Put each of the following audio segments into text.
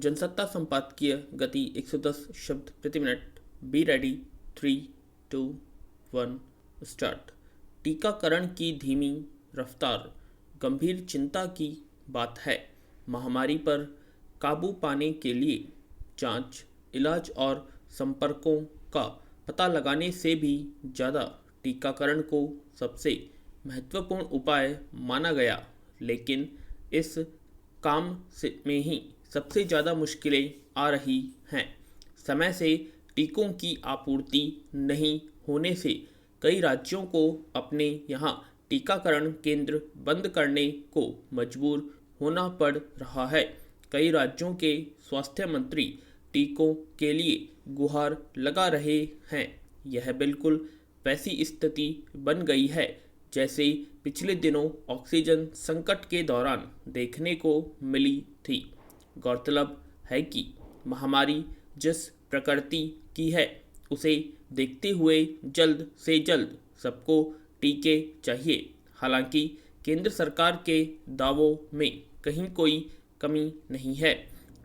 जनसत्ता संपादकीय गति 110 शब्द प्रति मिनट। Be ready. 3, 2, 1 स्टार्ट। टीकाकरण की धीमी रफ्तार गंभीर चिंता की बात है। महामारी पर काबू पाने के लिए जांच, इलाज और संपर्कों का पता लगाने से भी ज़्यादा टीकाकरण को सबसे महत्वपूर्ण उपाय माना गया, लेकिन इस काम में ही सबसे ज़्यादा मुश्किलें आ रही हैं। समय से टीकों की आपूर्ति नहीं होने से कई राज्यों को अपने यहाँ टीकाकरण केंद्र बंद करने को मजबूर होना पड़ रहा है। कई राज्यों के स्वास्थ्य मंत्री टीकों के लिए गुहार लगा रहे हैं। यह बिल्कुल वैसी स्थिति बन गई है जैसे पिछले दिनों ऑक्सीजन संकट के दौरान देखने को मिली थी। गौरतलब है कि महामारी जिस प्रकृति की है, उसे देखते हुए जल्द से जल्द सबको टीके चाहिए। हालांकि केंद्र सरकार के दावों में कहीं कोई कमी नहीं है।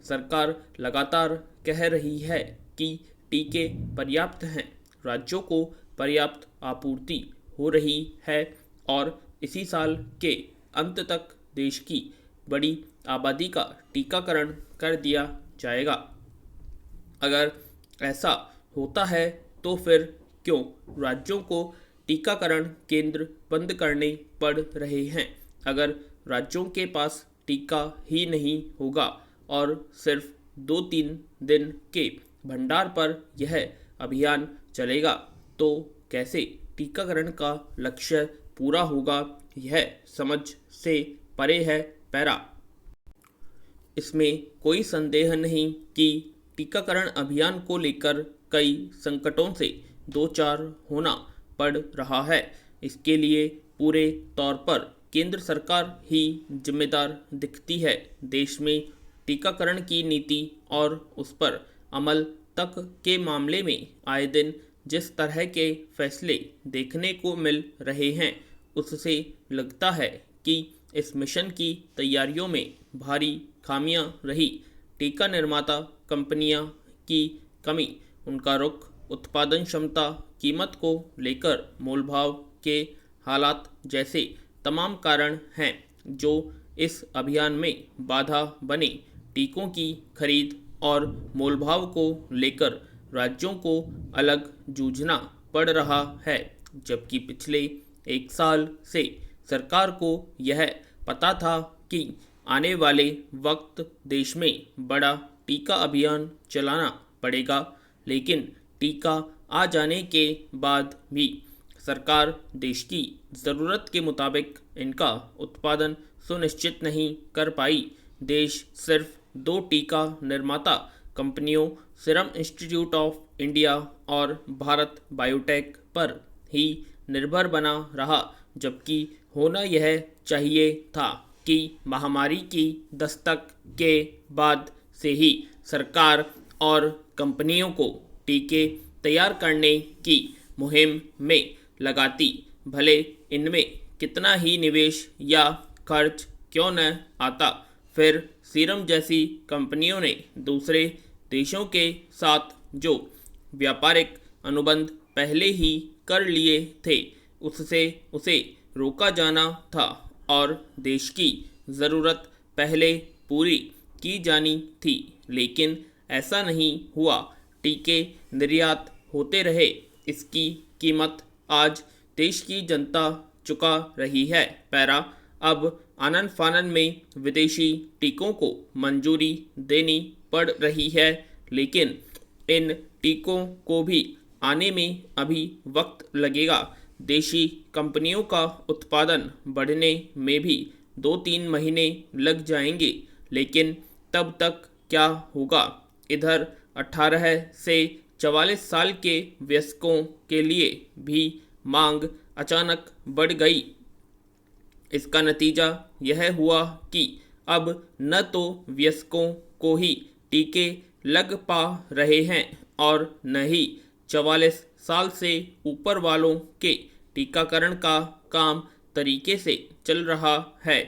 सरकार लगातार कह रही है कि टीके पर्याप्त हैं, राज्यों को पर्याप्त आपूर्ति हो रही है और इसी साल के अंत तक देश की बड़ी आबादी का टीकाकरण कर दिया जाएगा। अगर ऐसा होता है तो फिर क्यों राज्यों को टीकाकरण केंद्र बंद करने पड़ रहे हैं? अगर राज्यों के पास टीका ही नहीं होगा और सिर्फ 2-3 दिन के भंडार पर यह अभियान चलेगा तो कैसे टीकाकरण का लक्ष्य पूरा होगा, यह समझ से परे है पैरा। इसमें कोई संदेह नहीं कि टीकाकरण अभियान को लेकर कई संकटों से दो चार होना पड़ रहा है। इसके लिए पूरे तौर पर केंद्र सरकार ही जिम्मेदार दिखती है। देश में टीकाकरण की नीति और उस पर अमल तक के मामले में आए दिन जिस तरह के फैसले देखने को मिल रहे हैं, उससे लगता है कि इस मिशन की तैयारियों में भारी खामियां रही। टीका निर्माता कंपनियां की कमी, उनका रुख, उत्पादन क्षमता, कीमत को लेकर मोलभाव के हालात जैसे तमाम कारण हैं जो इस अभियान में बाधा बने। टीकों की खरीद और मोलभाव को लेकर राज्यों को अलग जूझना पड़ रहा है, जबकि पिछले 1 साल से सरकार को यह पता था कि आने वाले वक्त देश में बड़ा टीका अभियान चलाना पड़ेगा, लेकिन टीका आ जाने के बाद भी सरकार देश की ज़रूरत के मुताबिक इनका उत्पादन सुनिश्चित नहीं कर पाई। देश सिर्फ 2 टीका निर्माता कंपनियों सीरम इंस्टीट्यूट ऑफ इंडिया और भारत बायोटेक पर ही निर्भर बना रहा, जबकि होना यह चाहिए था कि महामारी की दस्तक के बाद से ही सरकार और कंपनियों को टीके तैयार करने की मुहिम में लगाती, भले इनमें कितना ही निवेश या खर्च क्यों न आता। फिर सीरम जैसी कंपनियों ने दूसरे देशों के साथ जो व्यापारिक अनुबंध पहले ही कर लिए थे, उससे उसे रोका जाना था और देश की ज़रूरत पहले पूरी की जानी थी, लेकिन ऐसा नहीं हुआ। टीके निर्यात होते रहे, इसकी कीमत आज देश की जनता चुका रही है पैरा। अब आनन फानन में विदेशी टीकों को मंजूरी देनी पड़ रही है, लेकिन इन टीकों को भी आने में अभी वक्त लगेगा। देशी कंपनियों का उत्पादन बढ़ने में भी 2-3 महीने लग जाएंगे, लेकिन तब तक क्या होगा? इधर 18 से 44 साल के वयस्कों के लिए भी मांग अचानक बढ़ गई। इसका नतीजा यह हुआ कि अब न तो वयस्कों को ही टीके लग पा रहे हैं और न ही 44 साल से ऊपर वालों के टीकाकरण का काम तरीके से चल रहा है।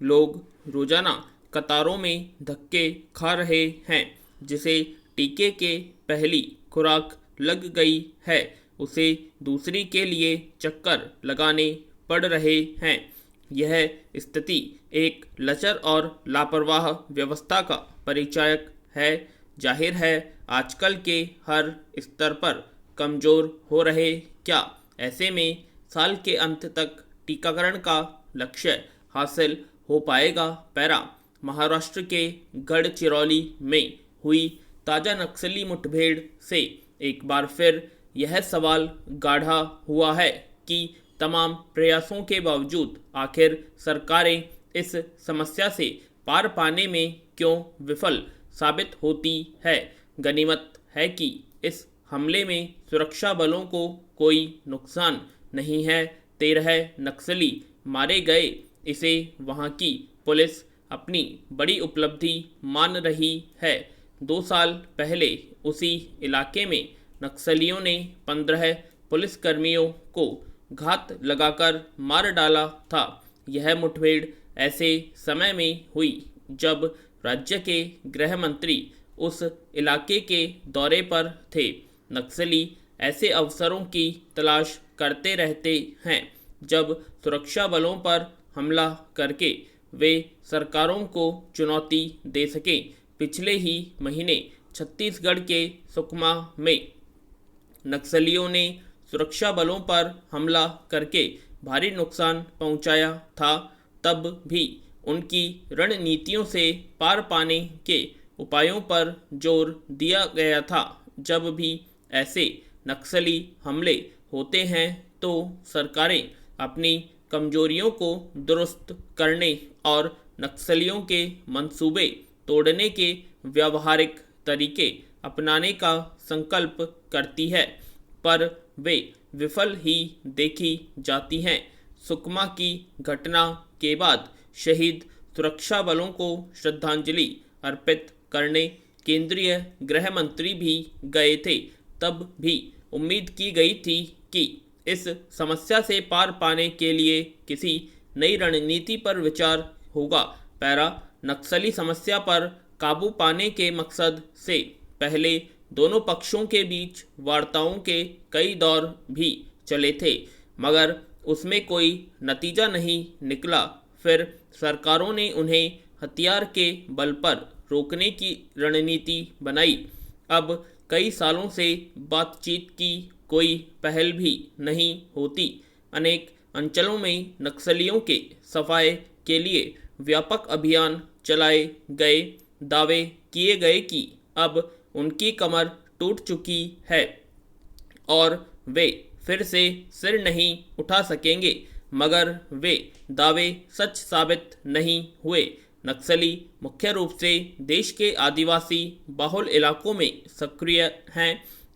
लोग रोजाना कतारों में धक्के खा रहे हैं। जिसे टीके के पहली खुराक लग गई है उसे दूसरी के लिए चक्कर लगाने पड़ रहे हैं। यह स्थिति एक लचर और लापरवाह व्यवस्था का परिचायक है। जाहिर है आजकल के हर स्तर पर कमज़ोर हो रहे क्या। ऐसे में साल के अंत तक टीकाकरण का लक्ष्य हासिल हो पाएगा। पैरा महाराष्ट्र के गढ़चिरौली में हुई ताज़ा नक्सली मुठभेड़ से एक बार फिर यह सवाल गाढ़ा हुआ है कि तमाम प्रयासों के बावजूद आखिर सरकारें इस समस्या से पार पाने में क्यों विफल साबित होती है। गनीमत है कि इस हमले में सुरक्षा बलों को कोई नुकसान नहीं है। 13 नक्सली मारे गए। इसे वहां की पुलिस अपनी बड़ी उपलब्धि मान रही है। 2 साल पहले उसी इलाके में नक्सलियों ने 15 पुलिसकर्मियों को घात लगाकर मार डाला था। यह मुठभेड़ ऐसे समय में हुई जब राज्य के गृह मंत्री उस इलाके के दौरे पर थे। नक्सली ऐसे अवसरों की तलाश करते रहते हैं जब सुरक्षा बलों पर हमला करके वे सरकारों को चुनौती दे सकें। पिछले ही महीने छत्तीसगढ़ के सुकमा में नक्सलियों ने सुरक्षा बलों पर हमला करके भारी नुकसान पहुंचाया था। तब भी उनकी रणनीतियों से पार पाने के उपायों पर जोर दिया गया था। जब भी ऐसे नक्सली हमले होते हैं तो सरकारें अपनी कमजोरियों को दुरुस्त करने और नक्सलियों के मंसूबे तोड़ने के व्यावहारिक तरीके अपनाने का संकल्प करती है, पर वे विफल ही देखी जाती हैं। सुकमा की घटना के बाद शहीद सुरक्षा बलों को श्रद्धांजलि अर्पित करने केंद्रीय गृह मंत्री भी गए थे। तब भी उम्मीद की गई थी कि इस समस्या से पार पाने के लिए किसी नई रणनीति पर विचार होगा। पैरा नक्सली समस्या पर काबू पाने के मकसद से पहले दोनों पक्षों के बीच वार्ताओं के कई दौर भी चले थे, मगर उसमें कोई नतीजा नहीं निकला। फिर सरकारों ने उन्हें हथियार के बल पर रोकने की रणनीति बनाई। अब कई सालों से बातचीत की कोई पहल भी नहीं होती। अनेक अंचलों में नक्सलियों के सफाये के लिए व्यापक अभियान चलाए गए। दावे किए गए कि अब उनकी कमर टूट चुकी है और वे फिर से सिर नहीं उठा सकेंगे, मगर वे दावे सच साबित नहीं हुए। नक्सली मुख्य रूप से देश के आदिवासी बहुल इलाकों में सक्रिय हैं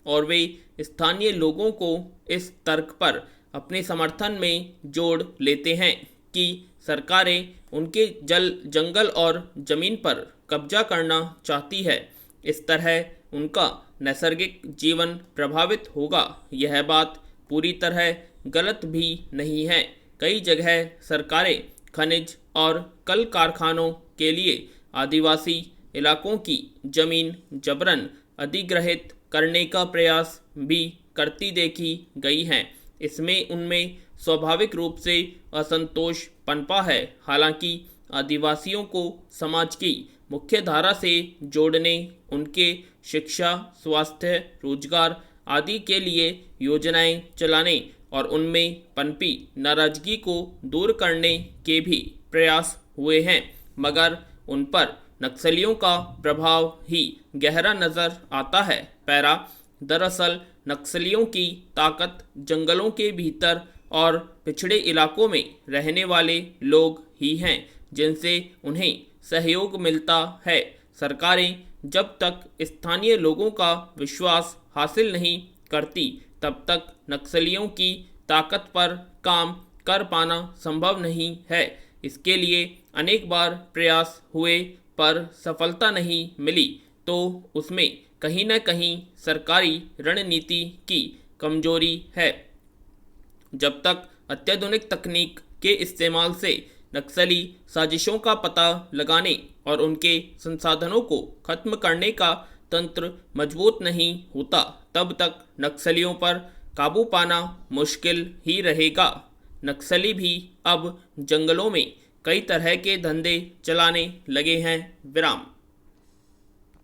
और वे स्थानीय लोगों को इस तर्क पर अपने समर्थन में जोड़ लेते हैं कि सरकारें उनके जंगल और जमीन पर कब्जा करना चाहती है। इस तरह उनका नैसर्गिक जीवन प्रभावित होगा। यह बात पूरी तरह गलत भी नहीं है। कई जगह सरकारें खनिज और कल कारखानों के लिए आदिवासी इलाकों की जमीन जबरन अधिग्रहित करने का प्रयास भी करती देखी गई हैं। इसमें उनमें स्वाभाविक रूप से असंतोष पनपा है। हालांकि आदिवासियों को समाज की मुख्य धारा से जोड़ने, उनके शिक्षा, स्वास्थ्य, रोजगार आदि के लिए योजनाएं चलाने और उनमें पनपी नाराजगी को दूर करने के भी प्रयास हुए हैं, मगर उन पर नक्सलियों का प्रभाव ही गहरा नजर आता है। पैरा दरअसल नक्सलियों की ताकत जंगलों के भीतर और पिछड़े इलाकों में रहने वाले लोग ही हैं, जिनसे उन्हें सहयोग मिलता है। सरकारें जब तक स्थानीय लोगों का विश्वास हासिल नहीं करती, तब तक नक्सलियों की ताकत पर काम कर पाना संभव नहीं है। इसके लिए अनेक बार प्रयास हुए पर सफलता नहीं मिली, तो उसमें कहीं न कहीं सरकारी रणनीति की कमजोरी है। जब तक अत्याधुनिक तकनीक के इस्तेमाल से नक्सली साजिशों का पता लगाने और उनके संसाधनों को खत्म करने का तंत्र मजबूत नहीं होता, तब तक नक्सलियों पर काबू पाना मुश्किल ही रहेगा। नक्सली भी अब जंगलों में कई तरह के धंधे चलाने लगे हैं। विराम।